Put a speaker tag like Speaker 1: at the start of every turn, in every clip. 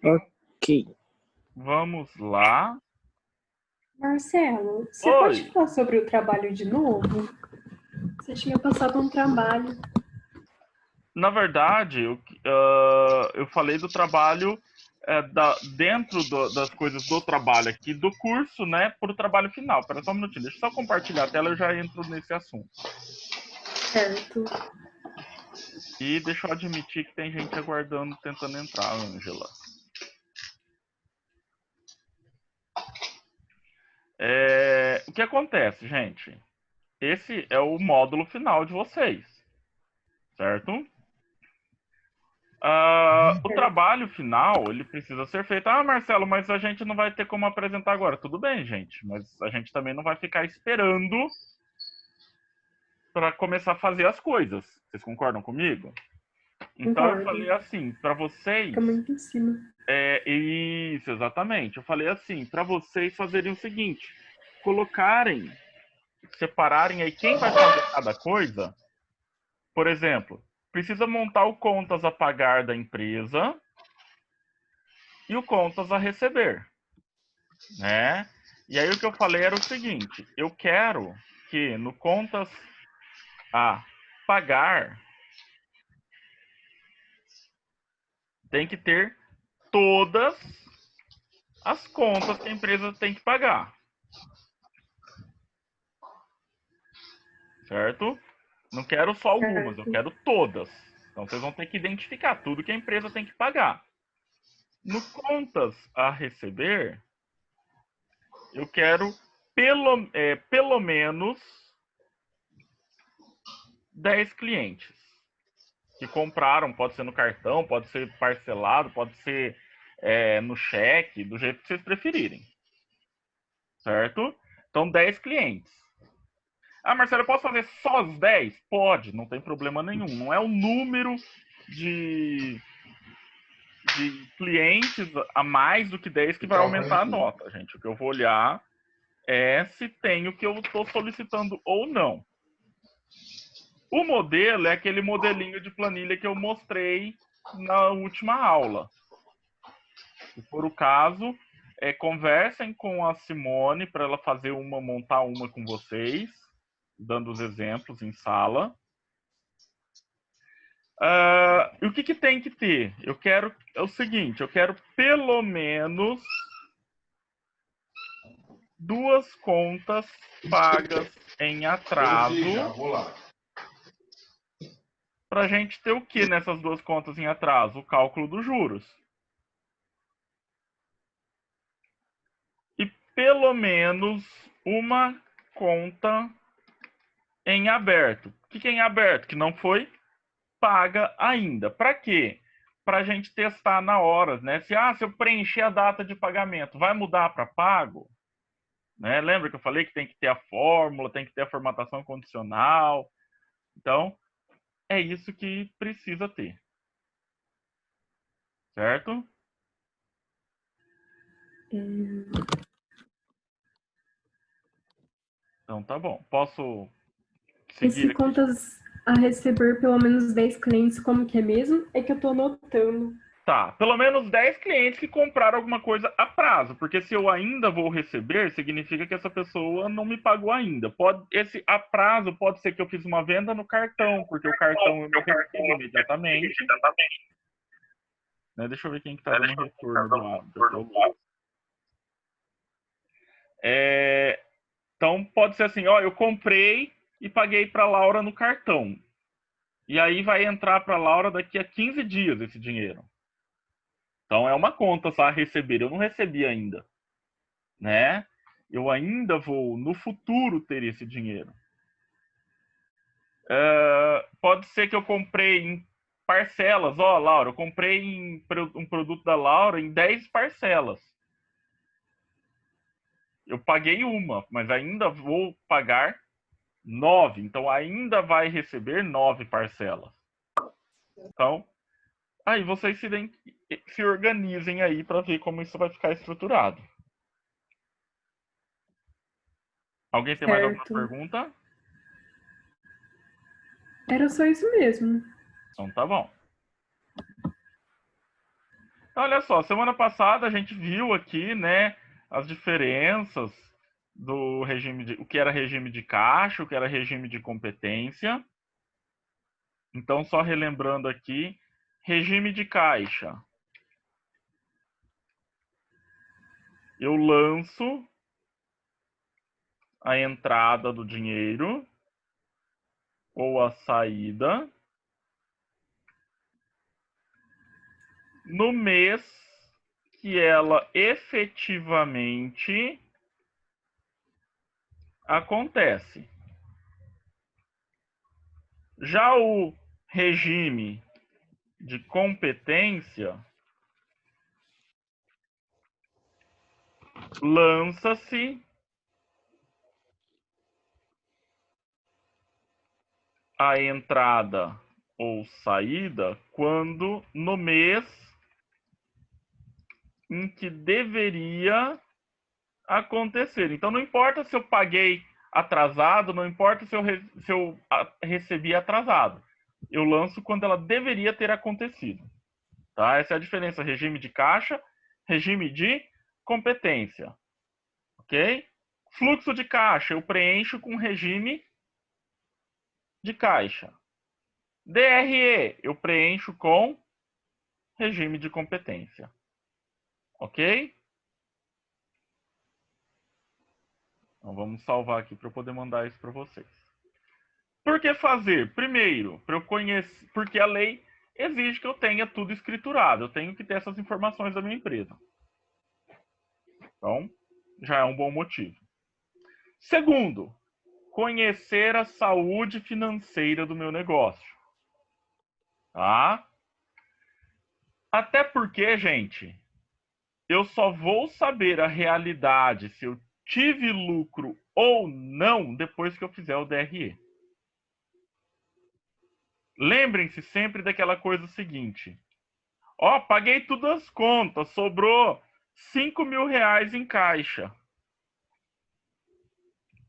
Speaker 1: Ok.
Speaker 2: Vamos lá.
Speaker 3: Marcelo, você pode
Speaker 2: Oi.
Speaker 3: falar sobre o trabalho de novo? Você tinha passado um trabalho.
Speaker 2: Na verdade, eu falei do trabalho dentro das coisas do trabalho aqui, do curso, né, para o trabalho final. Espera só um minutinho, deixa eu só compartilhar a tela e eu já entro nesse assunto.
Speaker 3: Certo.
Speaker 2: E deixa eu admitir que tem gente aguardando, tentando entrar, Ângela. O que acontece, gente? Esse é o módulo final de vocês, certo? O trabalho final, ele precisa ser feito. Ah, Marcelo, mas a gente não vai ter como apresentar agora. Tudo bem, gente, mas a gente também não vai ficar esperando para começar a fazer as coisas. Vocês concordam comigo? Então eu
Speaker 3: Concordo.
Speaker 2: falei assim, para vocês...
Speaker 3: Fica muito em cima.
Speaker 2: Isso, exatamente. Eu falei assim, para vocês fazerem o seguinte, colocarem, separarem aí quem vai fazer cada coisa. Por exemplo, precisa montar o contas a pagar da empresa e o contas a receber, né? E aí o que eu falei era o seguinte, eu quero que no contas a pagar tem que ter todas as contas que a empresa tem que pagar. Certo? Não quero só algumas, eu quero todas. Então vocês vão ter que identificar tudo que a empresa tem que pagar. No contas a receber, eu quero pelo menos 10 clientes que compraram, pode ser no cartão, pode ser parcelado, pode ser no cheque, do jeito que vocês preferirem. Certo? Então 10 clientes. Ah, Marcelo, eu posso fazer só os 10? Pode, não tem problema nenhum. Não é o número de clientes a mais do que 10 que vai aumentar a nota, gente. O que eu vou olhar é se tem o que eu estou solicitando ou não. O modelo é aquele modelinho de planilha que eu mostrei na última aula. Se for o caso, conversem com a Simone para ela montar uma com vocês, dando os exemplos em sala. E o que tem que ter? É o seguinte, eu quero pelo menos 2 contas pagas em atraso. Para a gente ter o que nessas 2 contas em atraso? O cálculo dos juros. E pelo menos uma conta em aberto. O que é em aberto? Que não foi paga ainda. Para quê? Para a gente testar na hora, né? Se eu preencher a data de pagamento, vai mudar para pago? Né? Lembra que eu falei que tem que ter a fórmula, tem que ter a formatação condicional. Então, é isso que precisa ter. Certo? Então tá bom. Posso seguir
Speaker 3: Esse
Speaker 2: aqui?
Speaker 3: contas a receber pelo menos 10 clientes, como que é mesmo? É que eu tô anotando.
Speaker 2: Tá, pelo menos 10 clientes que compraram alguma coisa a prazo, porque se eu ainda vou receber, significa que essa pessoa não me pagou ainda. Esse a prazo pode ser que eu fiz uma venda no cartão, porque o cartão eu não recebo imediatamente. Né, deixa eu ver quem que tá dando retorno do lado. Então pode ser assim, eu comprei e paguei para Laura no cartão. E aí vai entrar para Laura daqui a 15 dias esse dinheiro. Então é uma conta só a receber, eu não recebi ainda, né? Eu ainda vou no futuro ter esse dinheiro. Pode ser que eu comprei em parcelas. Laura, eu comprei um produto da Laura em 10 parcelas. Eu paguei uma, mas ainda vou pagar 9. Então ainda vai receber 9 parcelas. Então, aí vocês se organizem aí para ver como isso vai ficar estruturado. Alguém tem mais alguma pergunta?
Speaker 3: Era só isso mesmo.
Speaker 2: Então tá bom. Então, olha só, semana passada a gente viu aqui, né, as diferenças do regime de, o que era regime de caixa, o que era regime de competência. Então, só relembrando aqui, regime de caixa. Eu lanço a entrada do dinheiro ou a saída no mês que ela efetivamente acontece. Já o regime de competência lança-se a entrada ou saída quando no mês em que deveria acontecer. Então não importa se eu paguei atrasado, não importa se eu recebi atrasado. Eu lanço quando ela deveria ter acontecido. Tá? Essa é a diferença, regime de caixa, regime de competência. Ok? Fluxo de caixa eu preencho com regime de caixa. DRE eu preencho com regime de competência. Ok? Então vamos salvar aqui para eu poder mandar isso para vocês. Por que fazer? Primeiro, para eu conhecer, porque a lei exige que eu tenha tudo escriturado. Eu tenho que ter essas informações da minha empresa. Então, já é um bom motivo. Segundo, conhecer a saúde financeira do meu negócio. Tá? Até porque, gente, eu só vou saber a realidade se eu tive lucro ou não depois que eu fizer o DRE. Lembrem-se sempre daquela coisa seguinte. Ó, paguei todas as contas, sobrou 5 mil reais em caixa.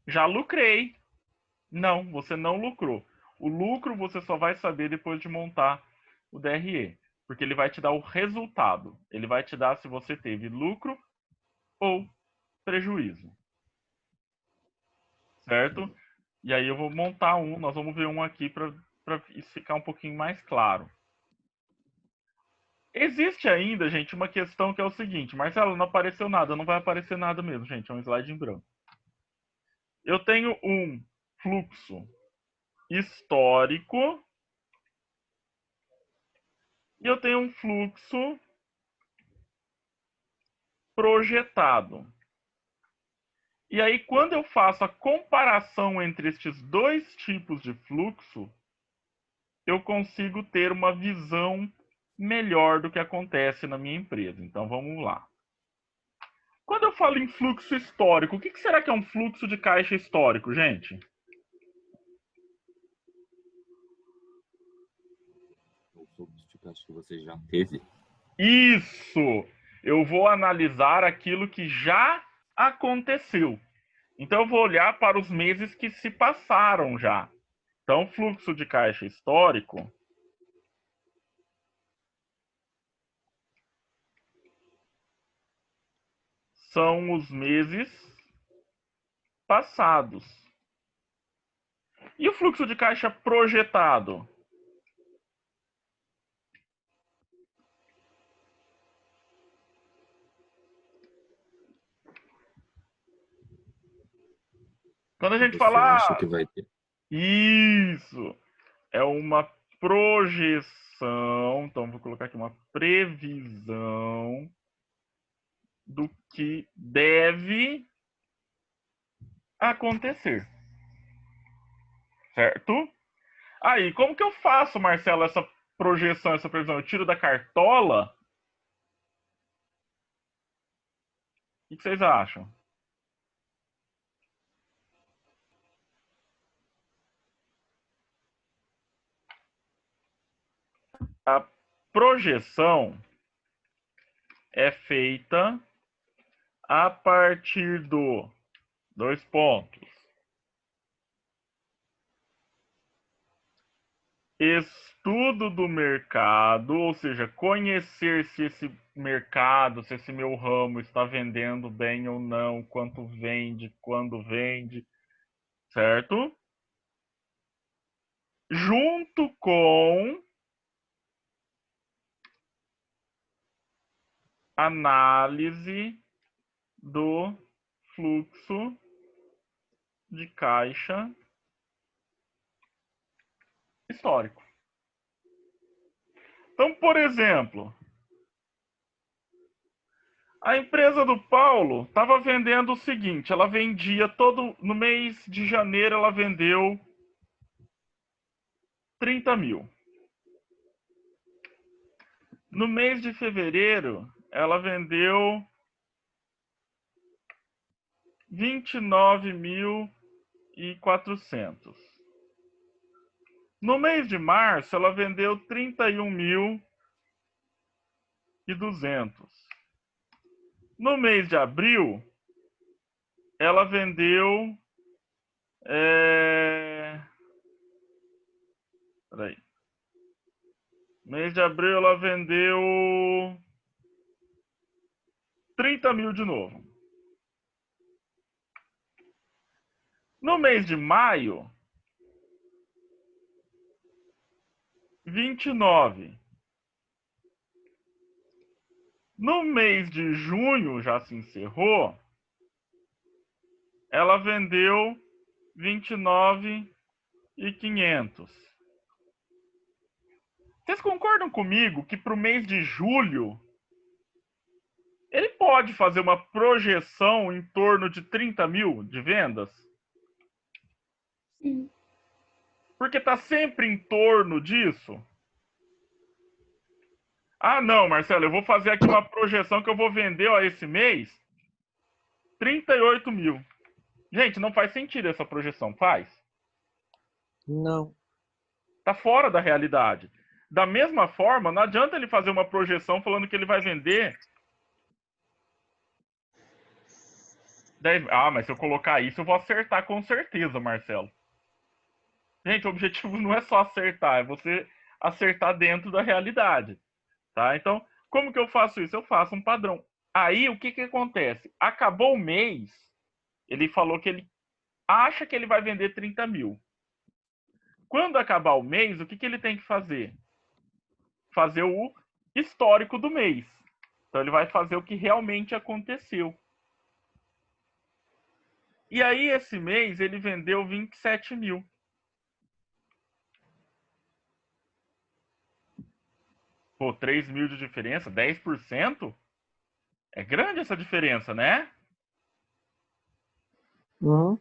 Speaker 2: Já lucrei. Não, você não lucrou. O lucro você só vai saber depois de montar o DRE, porque ele vai te dar o resultado. Ele vai te dar se você teve lucro ou prejuízo. Certo? E aí eu vou montar um, nós vamos ver um aqui para isso ficar um pouquinho mais claro. Existe ainda, gente, uma questão que é o seguinte, Marcelo, não apareceu nada, não vai aparecer nada mesmo, gente, é um slide em branco. Eu tenho um fluxo histórico e eu tenho um fluxo projetado. E aí, quando eu faço a comparação entre estes dois tipos de fluxo, eu consigo ter uma visão melhor do que acontece na minha empresa. Então, vamos lá. Quando eu falo em fluxo histórico, o que será que é um fluxo de caixa histórico, gente?
Speaker 1: O fluxo de caixa que você já teve.
Speaker 2: Isso! Eu vou analisar aquilo que já aconteceu. Então, eu vou olhar para os meses que se passaram já. Então, fluxo de caixa histórico são os meses passados. E o fluxo de caixa projetado? Quando a gente
Speaker 1: Você
Speaker 2: fala
Speaker 1: acha que vai ter?
Speaker 2: isso, é uma projeção, então vou colocar aqui uma previsão do que deve acontecer. Certo? Aí, como que eu faço, Marcelo, essa projeção, essa previsão? Eu tiro da cartola? O que vocês acham? A projeção é feita a partir do dois pontos. estudo do mercado, ou seja, conhecer se esse mercado, se esse meu ramo está vendendo bem ou não, quanto vende, quando vende, certo? Junto com análise do fluxo de caixa histórico. Então, por exemplo, a empresa do Paulo estava vendendo o seguinte, ela vendia no mês de janeiro ela vendeu 30 mil. No mês de fevereiro, ela vendeu 29.400. No mês de março, ela vendeu 31.200. No mês de abril, ela vendeu... Peraí. Mês de abril, ela vendeu 30 mil de novo. No mês de maio, 29. No mês de junho, já se encerrou, ela vendeu 29.500. Vocês concordam comigo que para o mês de julho ele pode fazer uma projeção em torno de 30 mil de vendas?
Speaker 3: Sim.
Speaker 2: Porque está sempre em torno disso. Ah, não, Marcelo, eu vou fazer aqui uma projeção que eu vou vender esse mês 38 mil. Gente, não faz sentido essa projeção, faz?
Speaker 4: Não.
Speaker 2: Está fora da realidade. Da mesma forma, não adianta ele fazer uma projeção falando que ele vai vender 10... Ah, mas se eu colocar isso, eu vou acertar com certeza, Marcelo. Gente, o objetivo não é só acertar, é você acertar dentro da realidade. Tá? Então, como que eu faço isso? Eu faço um padrão. Aí, o que que acontece? Acabou o mês, ele falou que ele acha que ele vai vender 30 mil. Quando acabar o mês, o que que ele tem que fazer? Fazer o histórico do mês. Então, ele vai fazer o que realmente aconteceu. E aí, esse mês, ele vendeu 27 mil. Pô, 3 mil de diferença, 10%? É grande essa diferença, né?
Speaker 4: Uhum.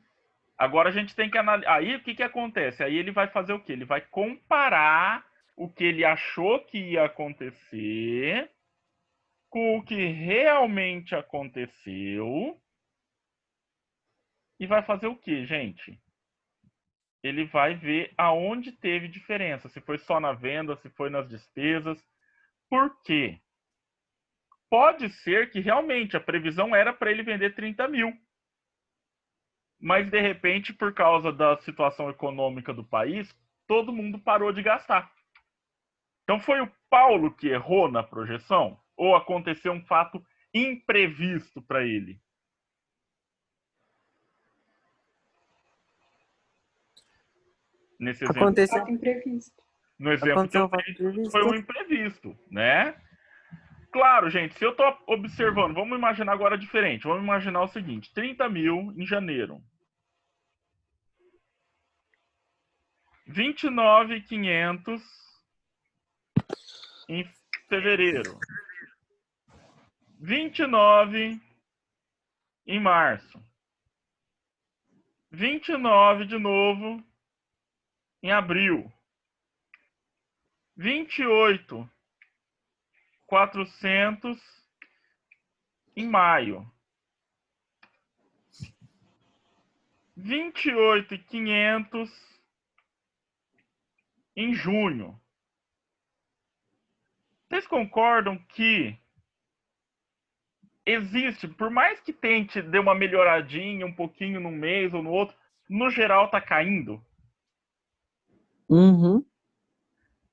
Speaker 2: Agora a gente tem que analisar. Aí o que que acontece? Aí ele vai fazer o quê? Ele vai comparar o que ele achou que ia acontecer com o que realmente aconteceu. E vai fazer o quê, gente? Ele vai ver aonde teve diferença. Se foi só na venda, se foi nas despesas. Por quê? Pode ser que realmente a previsão era para ele vender 30 mil. Mas, de repente, por causa da situação econômica do país, todo mundo parou de gastar. Então, foi o Paulo que errou na projeção? Ou aconteceu um fato imprevisto para ele? Nesse exemplo,
Speaker 4: Aconteceu,
Speaker 3: Fato imprevisto.
Speaker 2: no exemplo que
Speaker 4: aconteceu
Speaker 2: eu
Speaker 4: um fato
Speaker 2: dei,
Speaker 4: imprevisto.
Speaker 2: foi um imprevisto, né? Claro, gente, se eu estou observando, vamos imaginar agora diferente. Vamos imaginar o seguinte, 30 mil em janeiro. 29.500 em fevereiro. 29 em março. 29 de novo em abril. 28.400 em maio. 28.500 em junho. Vocês concordam que existe, por mais que tente dar uma melhoradinha um pouquinho num mês ou no outro, no geral tá caindo?
Speaker 4: Uhum.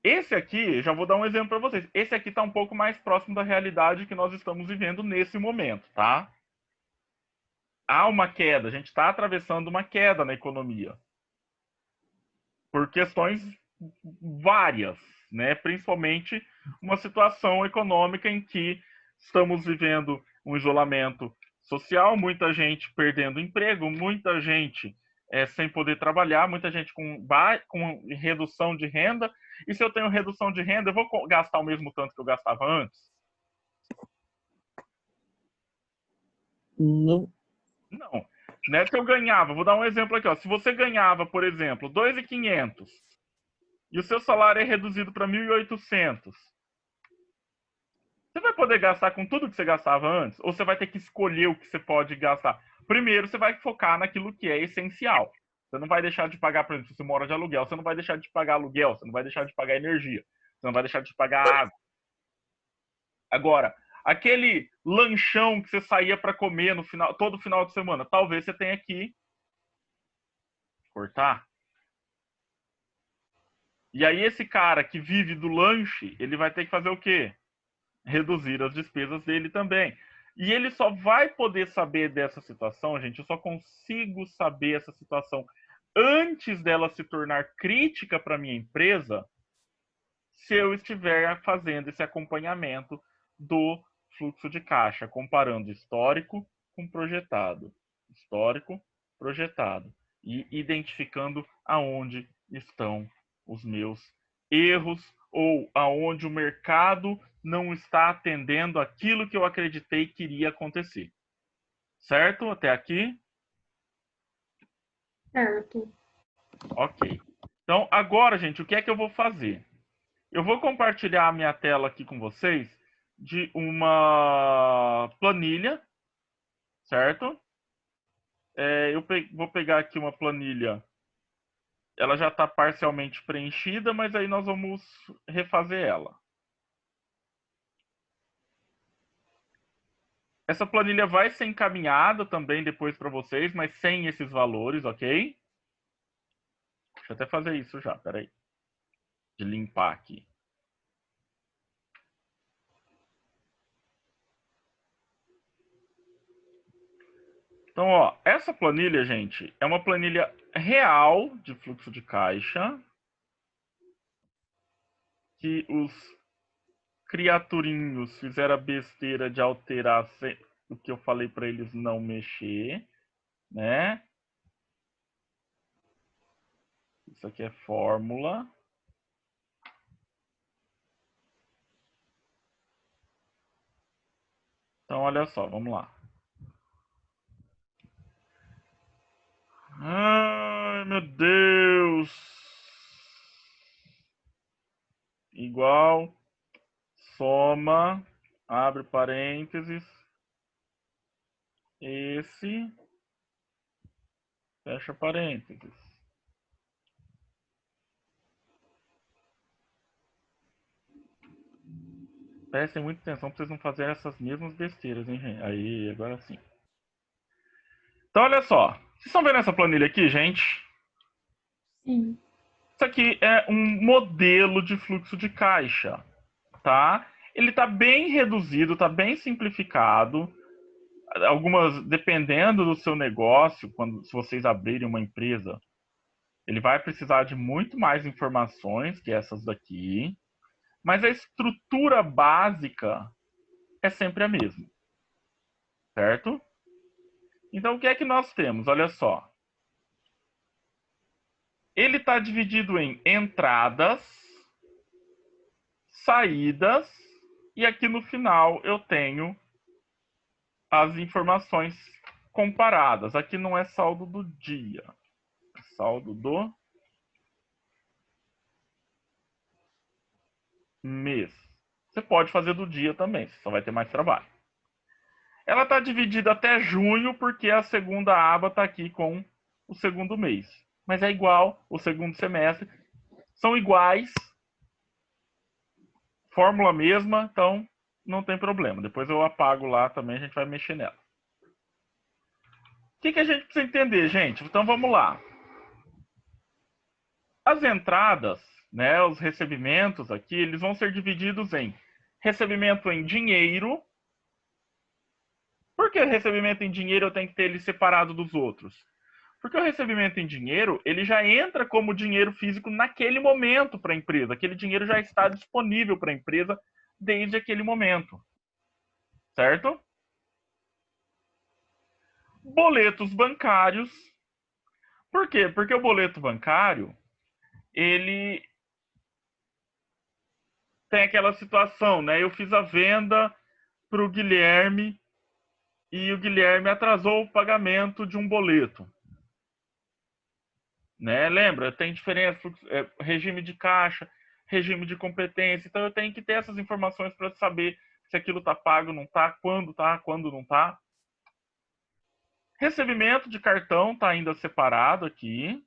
Speaker 2: Esse aqui, já vou dar um exemplo para vocês. Esse aqui está um pouco mais próximo da realidade que nós estamos vivendo nesse momento, tá? Há uma queda, a gente está atravessando uma queda na economia. Por questões várias, né? Principalmente uma situação econômica em que estamos vivendo um isolamento social, muita gente perdendo emprego, muita gente sem poder trabalhar, muita gente com redução de renda. E se eu tenho redução de renda, eu vou gastar o mesmo tanto que eu gastava antes?
Speaker 4: Não.
Speaker 2: Não. Né? Se eu ganhava, vou dar um exemplo aqui, ó. Se você ganhava, por exemplo, 2.500 e o seu salário é reduzido para 1.800, você vai poder gastar com tudo que você gastava antes? Ou você vai ter que escolher o que você pode gastar? Primeiro, você vai focar naquilo que é essencial. Você não vai deixar de pagar, por exemplo, se você mora de aluguel, você não vai deixar de pagar aluguel, você não vai deixar de pagar energia, você não vai deixar de pagar água. Agora, aquele lanchão que você saía para comer no final, todo final de semana, talvez você tenha que cortar. E aí esse cara que vive do lanche, ele vai ter que fazer o quê? Reduzir as despesas dele também. E ele só vai poder saber dessa situação, gente, eu só consigo saber essa situação antes dela se tornar crítica para minha empresa, se eu estiver fazendo esse acompanhamento do fluxo de caixa, comparando histórico com projetado. Histórico, projetado. E identificando aonde estão os meus erros ou aonde o mercado não está atendendo aquilo que eu acreditei que iria acontecer. Certo? Até aqui?
Speaker 3: Certo.
Speaker 2: Ok. Então, agora, gente, o que é que eu vou fazer? Eu vou compartilhar a minha tela aqui com vocês de uma planilha, certo? Eu vou pegar aqui uma planilha. Ela já está parcialmente preenchida, mas aí nós vamos refazer ela. Essa planilha vai ser encaminhada também depois para vocês, mas sem esses valores, ok? Deixa eu até fazer isso já, peraí. De limpar aqui. Então, ó, essa planilha, gente, é uma planilha real de fluxo de caixa que os criaturinhos fizeram a besteira de alterar o que eu falei para eles não mexer, né? Isso aqui é fórmula. Então, olha só, vamos lá. Ai, meu Deus! Igual, soma, abre parênteses, esse, fecha parênteses. Prestem muita atenção para vocês não fazerem essas mesmas besteiras, hein, gente? Aí, agora sim. Então, olha só. Vocês estão vendo essa planilha aqui, gente?
Speaker 3: Sim.
Speaker 2: Isso aqui é um modelo de fluxo de caixa, tá? Ele está bem reduzido, está bem simplificado. Algumas, dependendo do seu negócio, se vocês abrirem uma empresa, ele vai precisar de muito mais informações que essas daqui. Mas a estrutura básica é sempre a mesma, certo? Então, o que é que nós temos? Olha só. Ele está dividido em entradas, saídas, e aqui no final eu tenho as informações comparadas. Aqui não é saldo do dia, é saldo do mês. Você pode fazer do dia também, você só vai ter mais trabalho. Ela está dividida até junho, porque a segunda aba está aqui com o segundo mês. Mas é igual, o segundo semestre. São iguais, fórmula mesma, então não tem problema. Depois eu apago lá também, a gente vai mexer nela. O que a gente precisa entender, gente? Então vamos lá. As entradas, né, os recebimentos aqui, eles vão ser divididos em recebimento em dinheiro. Por que recebimento em dinheiro eu tenho que ter ele separado dos outros? Porque o recebimento em dinheiro, ele já entra como dinheiro físico naquele momento para a empresa. Aquele dinheiro já está disponível para a empresa desde aquele momento. Certo? Boletos bancários. Por quê? Porque o boleto bancário, ele tem aquela situação, né? Eu fiz a venda para o Guilherme e o Guilherme atrasou o pagamento de um boleto. Né? Lembra? Tem diferença, regime de caixa, regime de competência. Então eu tenho que ter essas informações para saber se aquilo está pago, não está, quando não está. Recebimento de cartão está ainda separado aqui.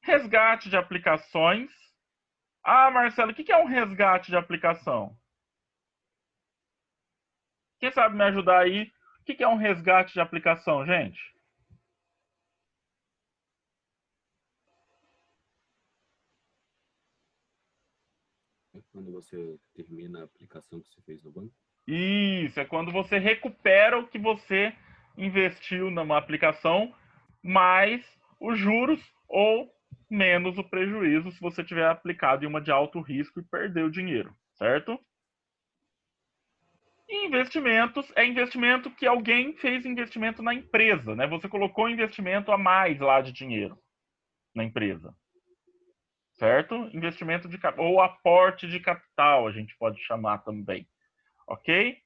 Speaker 2: Resgate de aplicações. Ah, Marcelo, o que é um resgate de aplicação? Quem sabe me ajudar aí? O que é um resgate de aplicação, gente?
Speaker 1: É quando você termina a aplicação que você fez no banco?
Speaker 2: Isso, é quando você recupera o que você investiu numa aplicação, mais os juros ou menos o prejuízo se você tiver aplicado em uma de alto risco e perdeu dinheiro, certo? E investimentos é investimento que alguém fez investimento na empresa, né? Você colocou investimento a mais lá de dinheiro na empresa, certo? Investimento de ou aporte de capital, a gente pode chamar também, ok?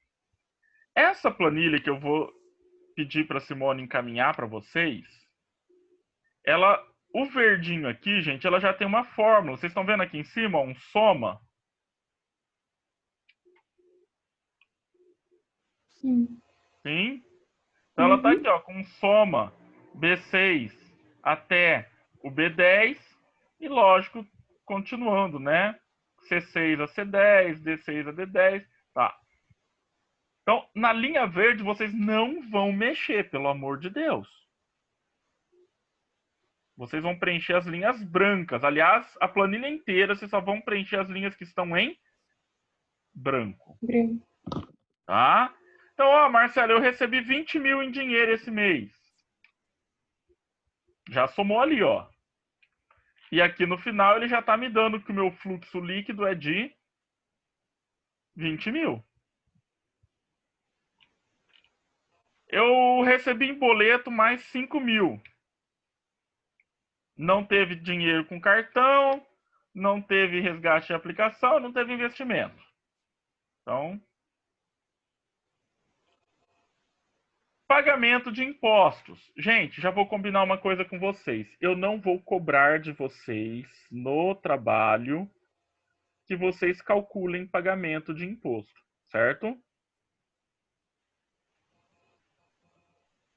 Speaker 2: Essa planilha que eu vou pedir para a Simone encaminhar para vocês, o verdinho aqui, gente, ela já tem uma fórmula. Vocês estão vendo aqui em cima, um soma?
Speaker 3: Sim.
Speaker 2: Sim? Então ela está aqui, ó, com soma B6 até o B10 e, lógico, continuando, né? C6 a C10, D6 a D10, tá. Então, na linha verde, vocês não vão mexer, pelo amor de Deus. Vocês vão preencher as linhas brancas. Aliás, a planilha inteira, vocês só vão preencher as linhas que estão em branco.
Speaker 3: Branco.
Speaker 2: Tá? Então, ó, Marcelo, eu recebi 20 mil em dinheiro esse mês. Já somou ali, ó. E aqui no final ele já está me dando que o meu fluxo líquido é de 20 mil. Eu recebi em boleto mais 5 mil. Não teve dinheiro com cartão, não teve resgate de aplicação, não teve investimento. Então, pagamento de impostos. Gente, já vou combinar uma coisa com vocês. Eu não vou cobrar de vocês no trabalho que vocês calculem pagamento de imposto, certo?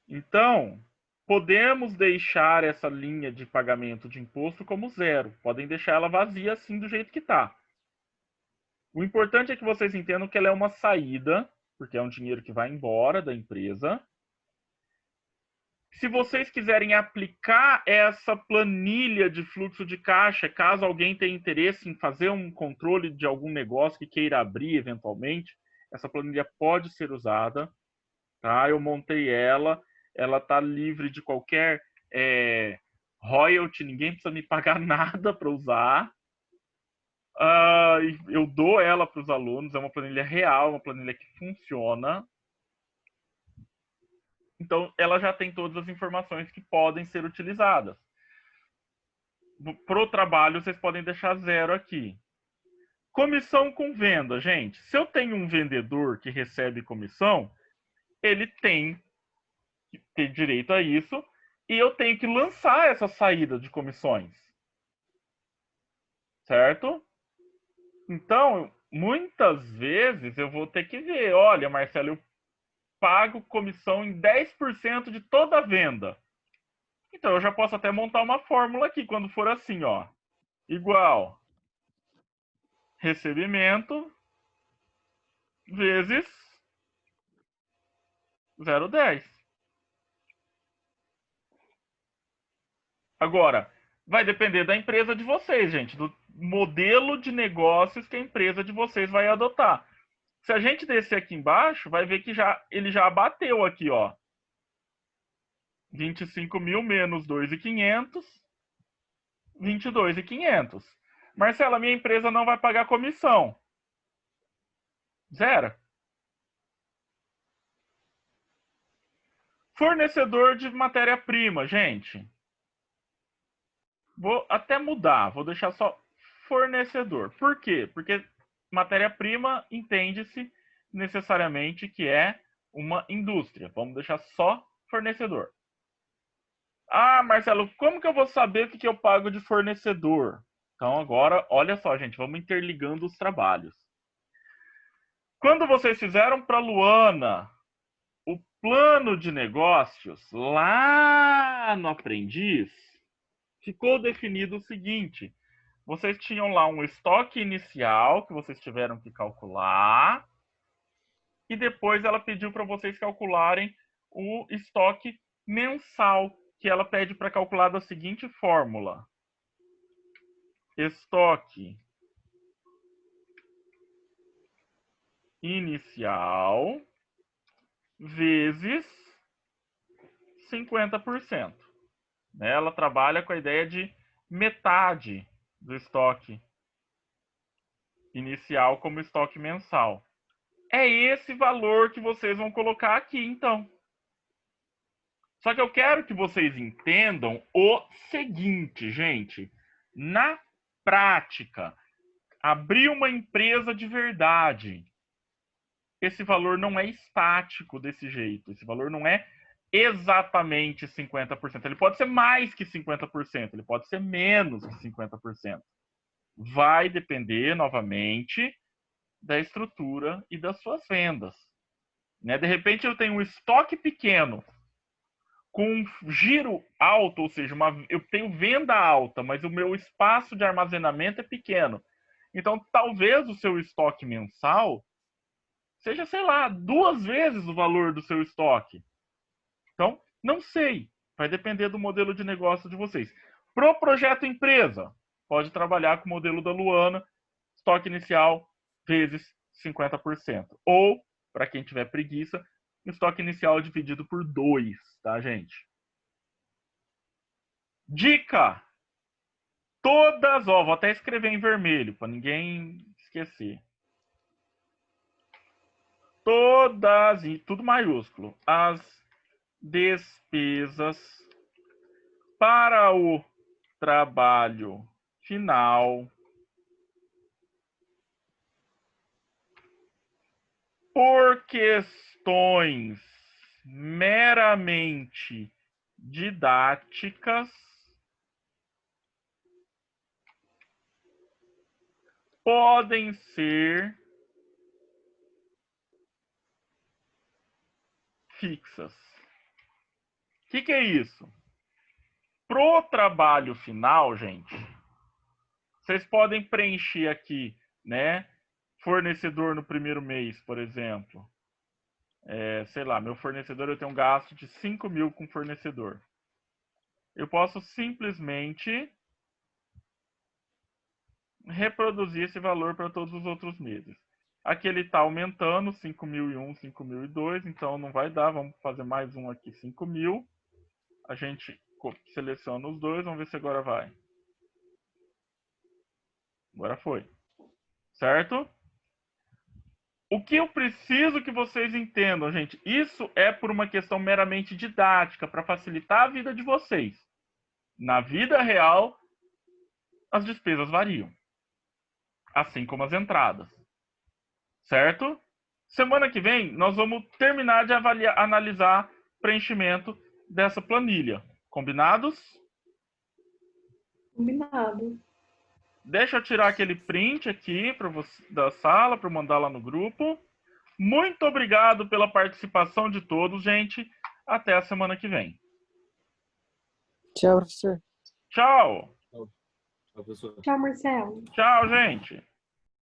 Speaker 2: Então, podemos deixar essa linha de pagamento de imposto como zero. Podem deixar ela vazia assim do jeito que está. O importante é que vocês entendam que ela é uma saída, porque é um dinheiro que vai embora da empresa. Se vocês quiserem aplicar essa planilha de fluxo de caixa, caso alguém tenha interesse em fazer um controle de algum negócio que queira abrir eventualmente, essa planilha pode ser usada. Tá? Eu montei ela está livre de qualquer royalty, ninguém precisa me pagar nada para usar. Eu dou ela para os alunos, é uma planilha real, uma planilha que funciona. Então, ela já tem todas as informações que podem ser utilizadas. Para o trabalho, vocês podem deixar zero aqui. Comissão com venda, gente. Se eu tenho um vendedor que recebe comissão, ele tem que ter direito a isso e eu tenho que lançar essa saída de comissões. Certo? Então, muitas vezes eu vou ter que ver, olha, Marcelo, eu pago comissão em 10% de toda a venda. Então, eu já posso até montar uma fórmula aqui, quando for assim, ó. Igual recebimento vezes 0,10. Agora, Vai depender da empresa de vocês, gente, do modelo de negócios que a empresa de vocês vai adotar. Se a gente descer aqui embaixo, vai ver que ele já abateu aqui, ó. 25 mil menos 2.500, 22.500. Marcela, minha empresa não vai pagar comissão. Zero. Fornecedor de matéria-prima, gente. Vou até mudar, vou deixar só fornecedor. Por quê? Porque matéria-prima entende-se necessariamente que é uma indústria. Vamos deixar só fornecedor. Ah, Marcelo, como que eu vou saber o que eu pago de fornecedor? Então agora, olha só, gente, vamos interligando os trabalhos. Quando vocês fizeram para a Luana o plano de negócios lá no Aprendiz, ficou definido o seguinte: vocês tinham lá um estoque inicial que vocês tiveram que calcular, e depois ela pediu para vocês calcularem o estoque mensal, que ela pede para calcular da seguinte fórmula: estoque inicial vezes 50%. Ela trabalha com a ideia de metade do estoque inicial como estoque mensal. É esse valor que vocês vão colocar aqui, então. Só que eu quero que vocês entendam o seguinte, gente. Na prática, abrir uma empresa de verdade, esse valor não é estático desse jeito. Esse valor não é exatamente 50%. Ele pode ser mais que 50%. Ele pode ser menos que 50%. Vai depender, novamente, da estrutura e das suas vendas. Né? De repente, eu tenho um estoque pequeno com um giro alto, ou seja, eu tenho venda alta, mas o meu espaço de armazenamento é pequeno. Então, talvez o seu estoque mensal seja, sei lá, 2 vezes o valor do seu estoque. Então, não sei. Vai depender do modelo de negócio de vocês. Pro projeto empresa, pode trabalhar com o modelo da Luana, estoque inicial vezes 50%. Ou, para quem tiver preguiça, estoque inicial dividido por 2, tá, gente? Dica! Todas, ó, vou até escrever em vermelho, para ninguém esquecer. Todas, e tudo maiúsculo, as despesas para o trabalho final por questões meramente didáticas podem ser fixas. O que é isso? Pro trabalho final, gente, vocês podem preencher aqui, né? Fornecedor no primeiro mês, por exemplo. Sei lá, meu fornecedor, eu tenho um gasto de 5 mil com fornecedor. Eu posso simplesmente reproduzir esse valor para todos os outros meses. Aqui ele está aumentando, 5.001, 5.002, então não vai dar, vamos fazer mais um aqui, 5.000. A gente seleciona os dois, vamos ver se agora vai. Agora foi. Certo? O que eu preciso que vocês entendam, gente, isso é por uma questão meramente didática, para facilitar a vida de vocês. Na vida real, as despesas variam. Assim como as entradas. Certo? Semana que vem, nós vamos terminar de analisar preenchimento dessa planilha. Combinados?
Speaker 3: Combinado.
Speaker 2: Deixa eu tirar aquele print aqui da sala para mandar lá no grupo. Muito obrigado pela participação de todos, gente. Até a semana que vem.
Speaker 4: Tchau, professor.
Speaker 2: Tchau.
Speaker 1: Tchau, professor.
Speaker 3: Tchau, Marcelo.
Speaker 2: Tchau, gente.